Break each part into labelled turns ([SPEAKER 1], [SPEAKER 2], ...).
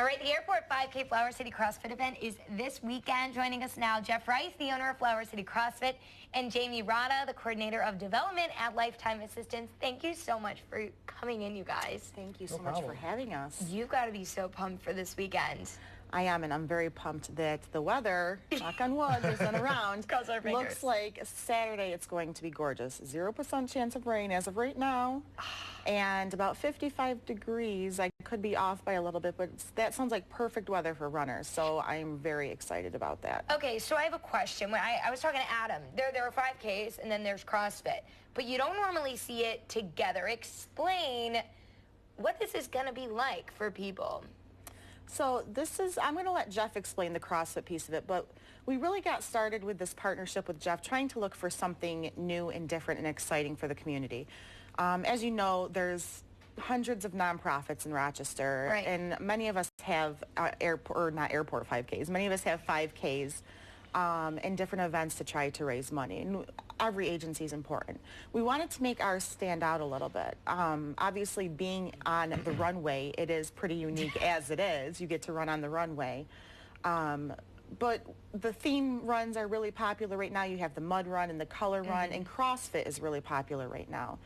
[SPEAKER 1] All right, the Airport 5K Flower City CrossFit event is this weekend. Joining us now, Jeff Rice, the owner of Flower City CrossFit, and Jamie Rada, the coordinator of development at Lifetime Assistance. Thank you so much for coming in, you guys.
[SPEAKER 2] Thank you so much for having us.
[SPEAKER 1] You've got to be so pumped for this weekend.
[SPEAKER 2] I am, and I'm very pumped that the weather, knock on wood, isn't around.
[SPEAKER 1] Cross our fingers.
[SPEAKER 2] Looks like Saturday it's going to be gorgeous. 0% chance of rain as of right now, and about 55 degrees. I could be off by a little bit, but that sounds like perfect weather for runners, so I'm very excited about that.
[SPEAKER 1] Okay, so I have a question. When I was talking to Adam, there are 5Ks and then there's CrossFit, but you don't normally see it together. Explain what this is going to be like for people.
[SPEAKER 2] So I'm going to let Jeff explain the CrossFit piece of it, but we really got started with this partnership with Jeff, trying to look for something new and different and exciting for the community. As you know, there's hundreds of nonprofits in Rochester,
[SPEAKER 1] right,
[SPEAKER 2] and many of us have not airport 5Ks. Many of us have 5Ks and different events to try to raise money. And every agency is important. We wanted to make ours stand out a little bit. Obviously, being on the runway, it is pretty unique as it is. You get to run on the runway. But the theme runs are really popular right now. You have the mud run and the color run, and CrossFit is really popular right now.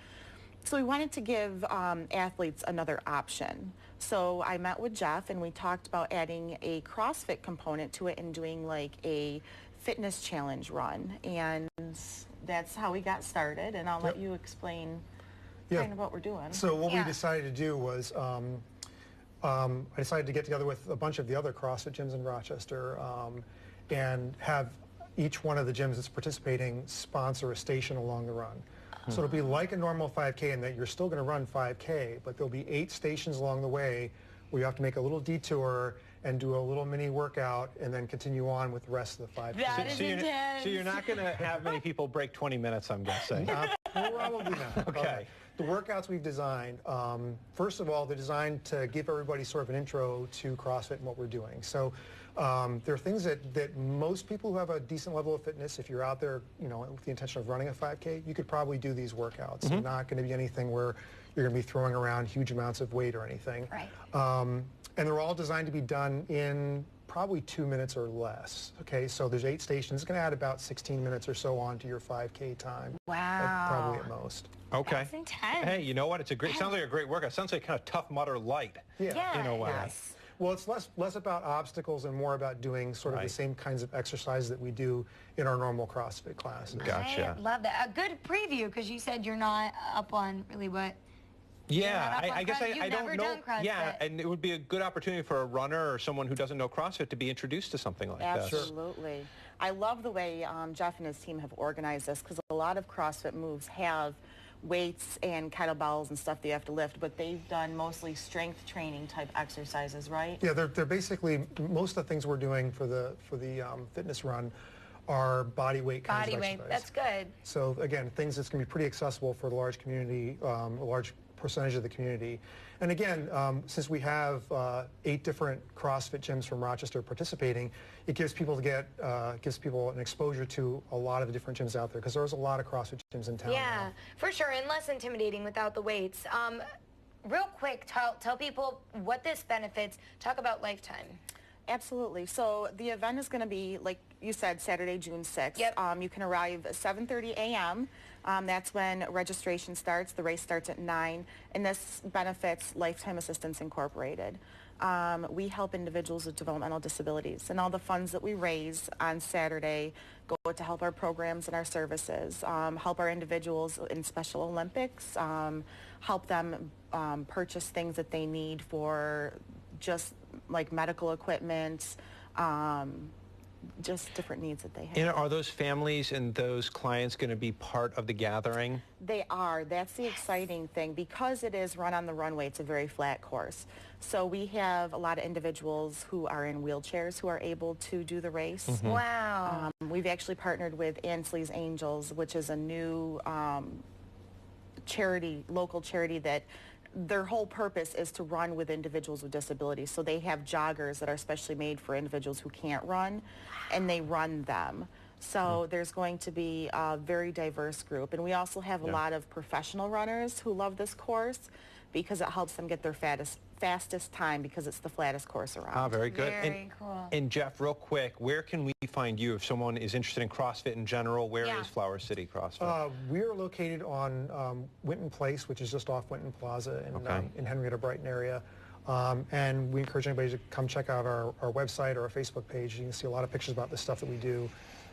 [SPEAKER 2] So we wanted to give athletes another option. So I met with Jeff and we talked about adding a CrossFit component to it and doing like a fitness challenge run. And that's how we got started. And I'll let you explain kind of what we're doing.
[SPEAKER 3] So what we decided to do was I decided to get together with a bunch of the other CrossFit gyms in Rochester and have each one of the gyms that's participating sponsor a station along the run. So it'll be like a normal 5K in that you're still going to run 5K, but there'll be 8 stations along the way where you have to make a little detour and do a little mini workout and then continue on with the rest of the 5K.
[SPEAKER 1] That is intense.
[SPEAKER 4] So you're not going to have many people break 20 minutes, I'm guessing.
[SPEAKER 3] Probably not.
[SPEAKER 4] Okay.
[SPEAKER 3] The workouts we've designed, first of all, they're designed to give everybody sort of an intro to CrossFit and what we're doing. So there are things that most people who have a decent level of fitness, if you're out there, with the intention of running a 5K, you could probably do these workouts. They're not going to be anything where you're going to be throwing around huge amounts of weight or anything.
[SPEAKER 1] Right.
[SPEAKER 3] And they're all designed to be done in probably 2 minutes or less. Okay, so there's 8 stations. It's going to add about 16 minutes or so onto your 5K time.
[SPEAKER 1] Wow.
[SPEAKER 3] Probably at most.
[SPEAKER 4] Okay.
[SPEAKER 1] That's intense.
[SPEAKER 4] Hey, you know what? It sounds like a great workout. It sounds like kind of Tough Mudder light.
[SPEAKER 1] Yeah.
[SPEAKER 4] In a way.
[SPEAKER 2] Yes.
[SPEAKER 3] Well, it's less about obstacles and more about doing sort of the same kinds of exercises that we do in our normal CrossFit classes.
[SPEAKER 4] Gotcha.
[SPEAKER 1] I love that. A good preview, because you said you're not up on really what.
[SPEAKER 4] Yeah, I guess I don't know.
[SPEAKER 1] Done CrossFit.
[SPEAKER 4] Yeah, and it would be a good opportunity for a runner or someone who doesn't know CrossFit to be introduced to something like this.
[SPEAKER 2] Absolutely. I love the way Jeff and his team have organized this, because a lot of CrossFit moves have weights and kettlebells and stuff that you have to lift, but they've done mostly strength training type exercises, right?
[SPEAKER 3] Yeah, they're basically, most of the things we're doing for the fitness run are body weight kinds of exercises.
[SPEAKER 1] That's good.
[SPEAKER 3] So again, things that's going to be pretty accessible for the large community, a large percentage of the community. And again, since we have 8 different CrossFit gyms from Rochester participating, it gives people an exposure to a lot of the different gyms out there, because there's a lot of CrossFit gyms in town now.
[SPEAKER 1] For sure, and less intimidating without the weights. Real quick, tell people what this benefits. Talk about Lifetime.
[SPEAKER 2] Absolutely. So the event is going to be, like you said, Saturday, June 6th.
[SPEAKER 1] Yep.
[SPEAKER 2] You can arrive at 7:30 a.m. That's when registration starts. The race starts at 9, and this benefits Lifetime Assistance Incorporated. We help individuals with developmental disabilities, and all the funds that we raise on Saturday go to help our programs and our services, help our individuals in Special Olympics, help them purchase things that they need for just like medical equipment, just different needs that they have.
[SPEAKER 4] And are those families and those clients going to be part of the gathering?
[SPEAKER 2] They are. That's the exciting thing. Because it is run on the runway, it's a very flat course. So we have a lot of individuals who are in wheelchairs who are able to do the race.
[SPEAKER 1] Wow.
[SPEAKER 2] We've actually partnered with Ansley's Angels, which is a new local charity that their whole purpose is to run with individuals with disabilities. So they have joggers that are specially made for individuals who can't run, and they run them. So there's going to be a very diverse group. And we also have a lot of professional runners who love this course, because it helps them get their fastest time because it's the flattest course around.
[SPEAKER 4] Ah, very good.
[SPEAKER 1] Very cool.
[SPEAKER 4] And Jeff, real quick, where can we find you if someone is interested in CrossFit in general? Where is Flower City CrossFit?
[SPEAKER 3] We're located on Winton Place, which is just off Winton Plaza in Henrietta, Brighton area. And we encourage anybody to come check out our website or our Facebook page. You can see a lot of pictures about the stuff that we do.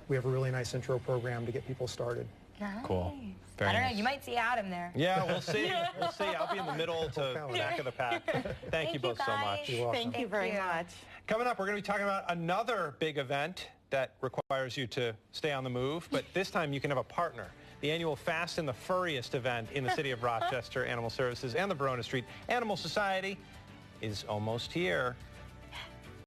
[SPEAKER 3] We have a really nice intro program to get people started.
[SPEAKER 1] Nice.
[SPEAKER 4] Cool.
[SPEAKER 1] I don't know. You might see Adam there.
[SPEAKER 4] Yeah, we'll see. We'll see. I'll be in the middle to back of the pack. Thank you both so much.
[SPEAKER 3] You're welcome.
[SPEAKER 2] Thank you very much.
[SPEAKER 4] Coming up, we're going to be talking about another big event that requires you to stay on the move, but this time you can have a partner. The annual Fast and the Furriest event in the city of Rochester, Animal Services, and the Verona Street Animal Society is almost here.